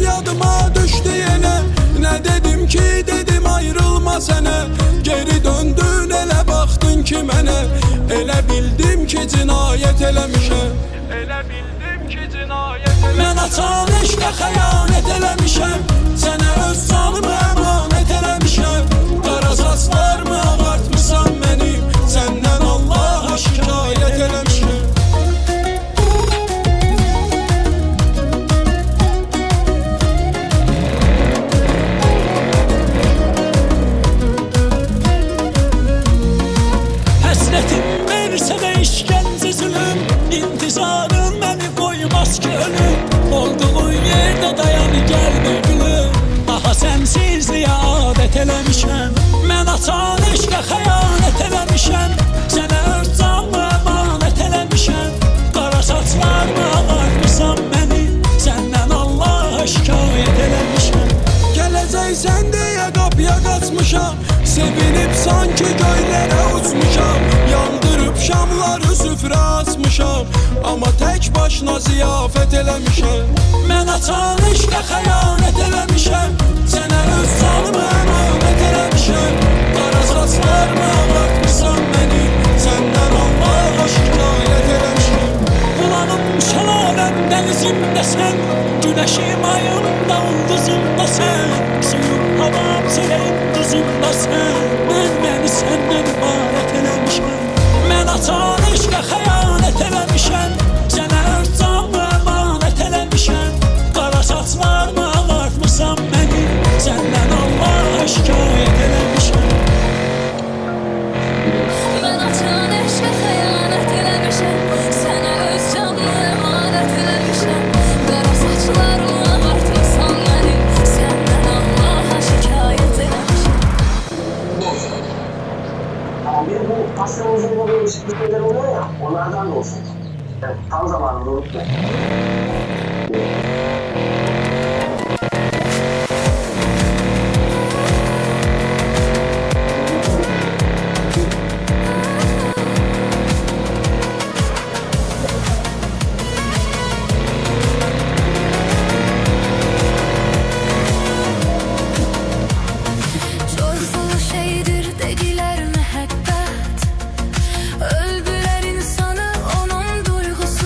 yadıma düştü yine. Ne dedim ki dedim ayrılma sene. Geri döndün ele baktın ki mene. Elə bildim ki cinayet eləmişəm. Elə bildim ki cinayet eləmişəm. Mən açan eşqə xəyanət eləmişəm. Sənə öz canımı əmanət eləmişəm. Qara saçlarımı ağartmışsan mənim. Səndən Allaha şikayət eləmişəm. Həsrətim versə də işgəncə zülüm. İntizarın məni qoymaz ki ölüm. Olduğun yerdə dayan gəlmə gülüm. Daha sənsizliyə adət eləmişəm. Mən açan eşqə xəyanət eləmişəm. Sənə öz canımı əmanət eləmişəm. Qara saçlarımı ağartmışsan məni. Səndən Allaha şikayət eləmişəm. Gələcəksən deyə qapıya qaçmışam. Sevinib sanki göylərə uçmuşam. Yandırıb şamları süfrə açmışam. Amma tək başına ziyafət eləmişəm. Mən açan eşqə xəyanət eləmişəm. Sənə öz canımı əmanət eləmişəm. Qara saçlarımı ağartmışsan məni. Səndən Allaha şikayət eləmişəm. Bulanım şəlaləm dənizimdəsən. Güneşim ayımda ulduzumdasən. Suyum havam çörəyim duzumdasən. Mən məni səndən ibarət eləmişəm. Mən açan eşqə xəyanət eləmişəm. Sənə öz canımı əmanət eləmişəm. Qara saçlarımı ağartmışsan məni. Səndən Allaha şikayət eləmişəm. Mən açan eşqə xəyanət eləmişəm. Sənə öz canımı əmanət eləmişəm. Qara saçlarımı ağartmışsan məni. Səndən Allaha şikayət eləmişəm. Bir bu pastamızda böyle şeyler oluyor ya, onlardan da olsun. Yani tam zamanında unutmayın. Coşkulu şeydir dediler müebbet. Öldüler insanı onun duygusu.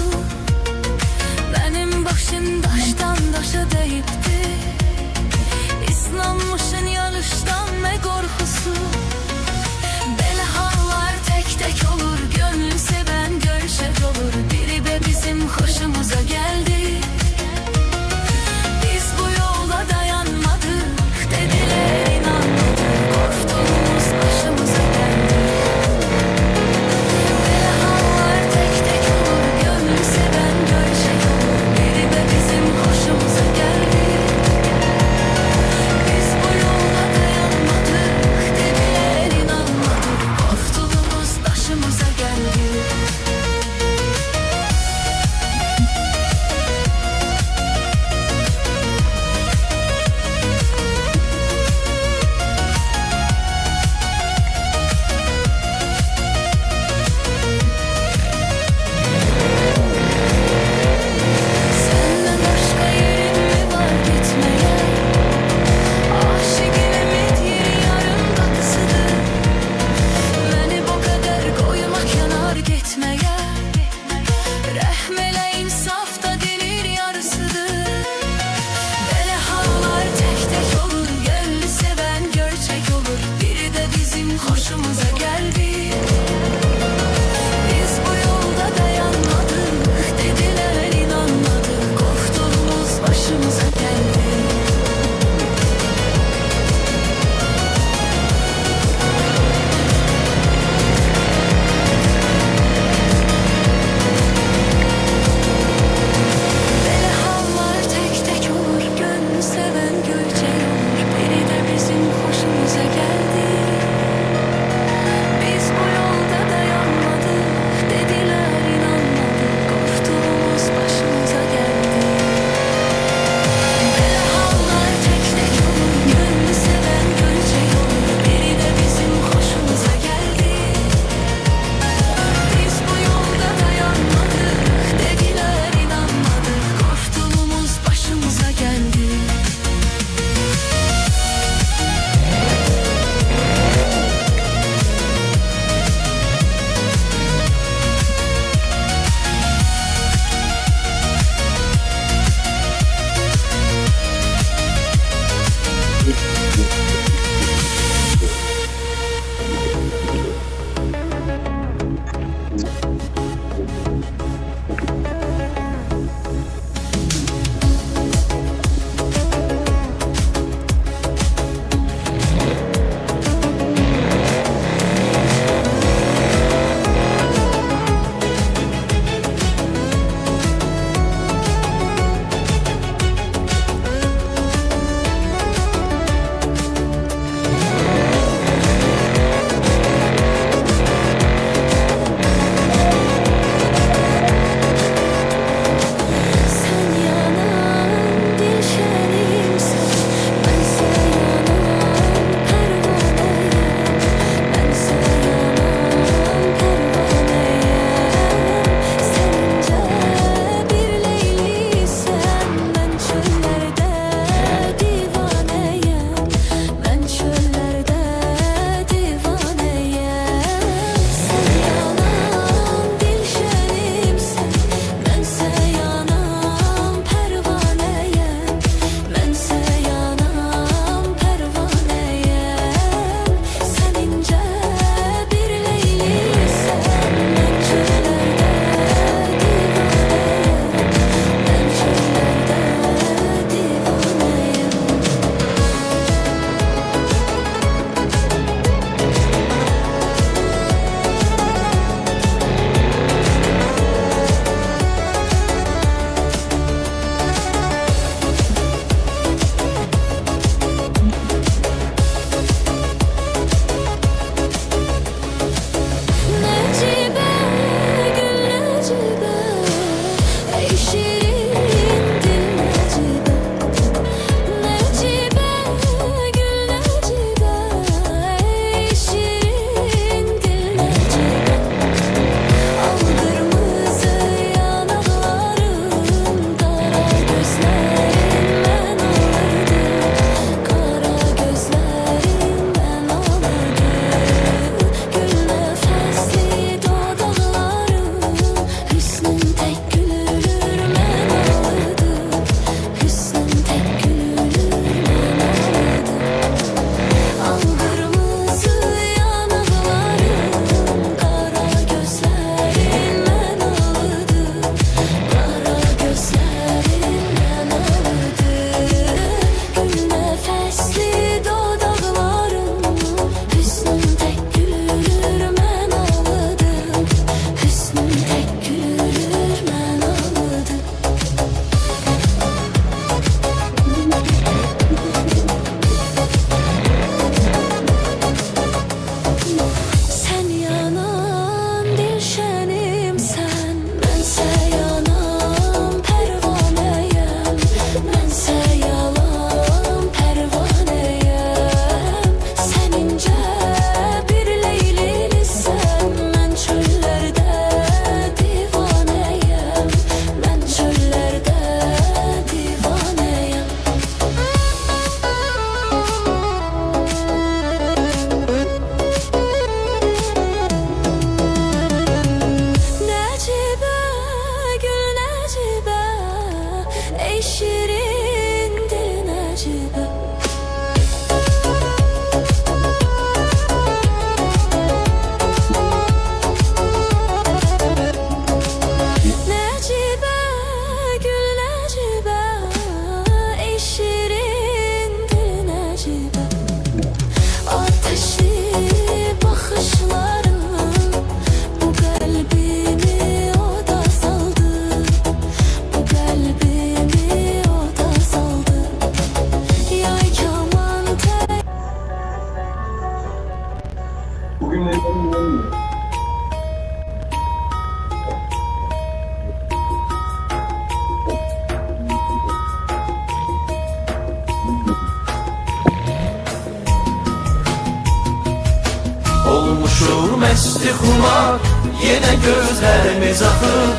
Yine gözlerimiz akır,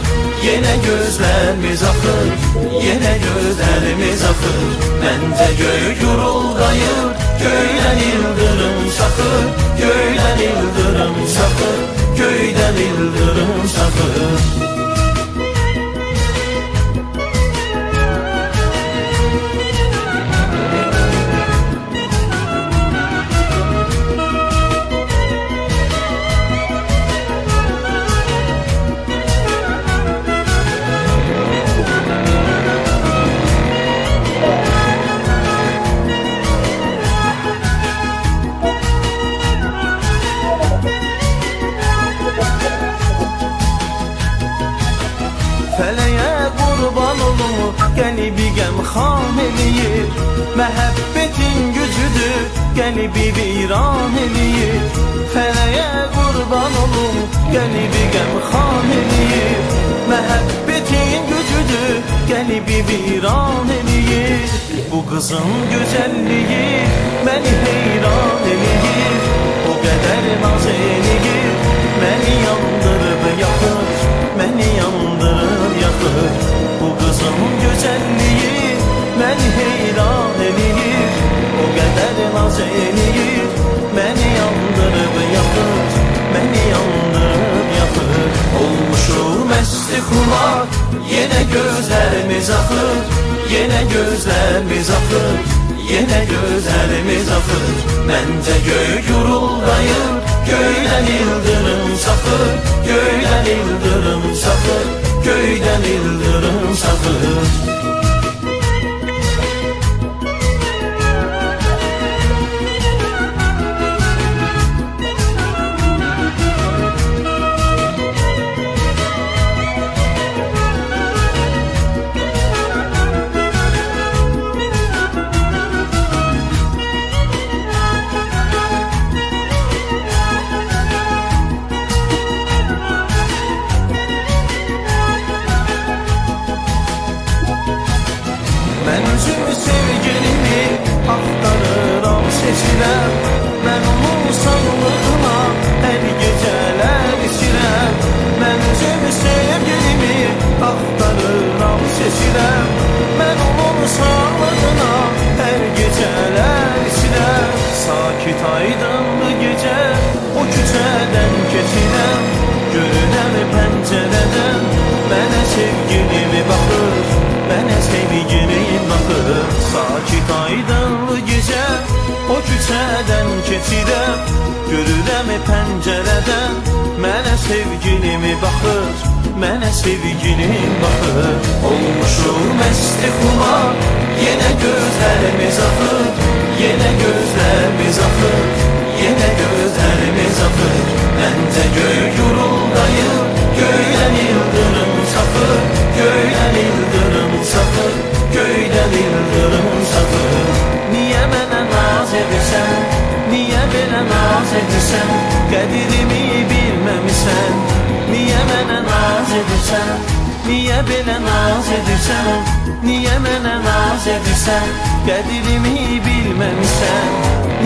yine gözlerimiz akır, yine gözlerimiz akır. Bence göğü guruldayır, göyden yıldırım çakır, göyden yıldırım çakır, göyden yıldırım çakır. Fələyə qurban olum, qəlbi qəmxan eləyir. Məhəbbətin gücüdür, qəlbi viran eləyir. Fələyə qurban olum, qəlbi qəmxan eləyir. Məhəbbətin gücüdür, qəlbi viran eləyir. Bu qızın gözəlliyi məni heyran eləyir. O qədər naz eləyir, məni yandırıb yaxır, məni yandırıb yaxır. Bu qızın gözəlliyi məni heyran eləyir. O qədər naz eləyir, məni yandırıb yaxır, məni yandırıb yaxır. Olmuşum məsti xumar, yenə gözlərimiz axır, yenə gözlərimiz axır, yenə gözlərimiz axır. Məncə göy guruldayır, göydən yıldırım çakır, göydən yıldırım çakır, göydən yıldırım çakır. Ben özüm sevgilimi axtarıram, seçirəm. Mən onun sağlığına hər gecələr içirəm. Mən özüm sevgilimi axtarıram, seçirəm. Mən onun sağlığına hər gecələr içirəm. Sakit aydınlı gecə o küçədən keçirəm. Görünəm pəncərədən mənə sevgilimi baxır, mənə sevgilim baxır. Sakit aydınlı gecə o küçədən keçirəm. Görürəm pəncərədən mənə sevgilimi baxır, mənə sevgilim baxır. Olmuşum məsti xumar, yenə gözlərimiz axır, yenə gözlərimiz axır, yenə gözlərimiz axır. Məncə göy guruldayır, göydən yıldırım çakır, göydən yıldırım çakır, göydən yıldırım çakır. Niyə mənə naz edirsən, niyə belə naz edirsən, qədirimi bilməmisən. Niyə mənə naz edirsən, niyə belə naz edirsən, niyə mənə naz edirsən, qədirimi bilməmisən.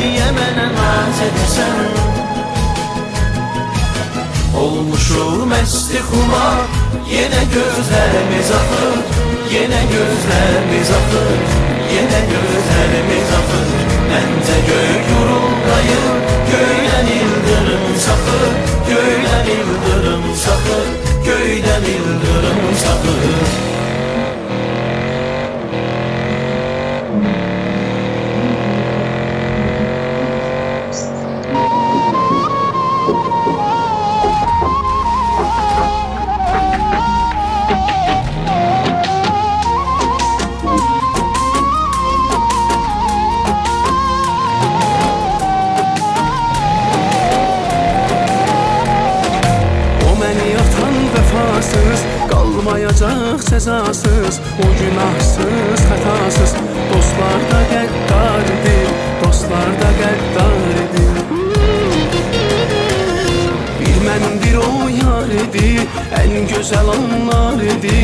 Niyə mənə naz edirsən. Olmuşum məsti xumar, yenə gözlərimiz axır, yenə gözlərimiz axır, yenə gözlərimiz axır. Məncə göy guruldayır, göydən yıldırım çakır, göydən yıldırım çakır, göydən yıldırım çakır. Qalmayacaq cəzasız, o günahsız, xətasız. Dostlar da qəddar idi, dostlar da qəddar idi. Bir mən bir o yar idi, ən gözəl anlar idi.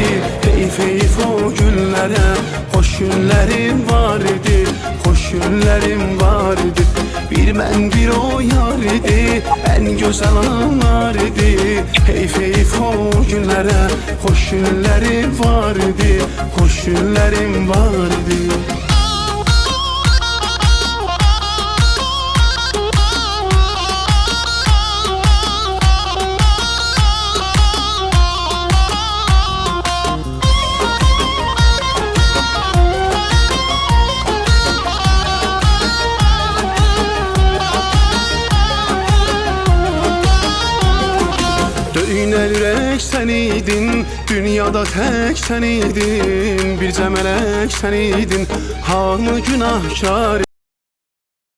Heyf heyf o günlərə, xoş günlərim var idi, xoş günlərim var idi. Bir Bir mən bir o yar idi, ən gözəl anlar idi. Heyf heyf o günlərə, xoş günlərim var idi, xoş günlərim var idi. Döynər ürək sən idin, dünyada tək sən idin. Bircə mələk sən idin, hamı günahkar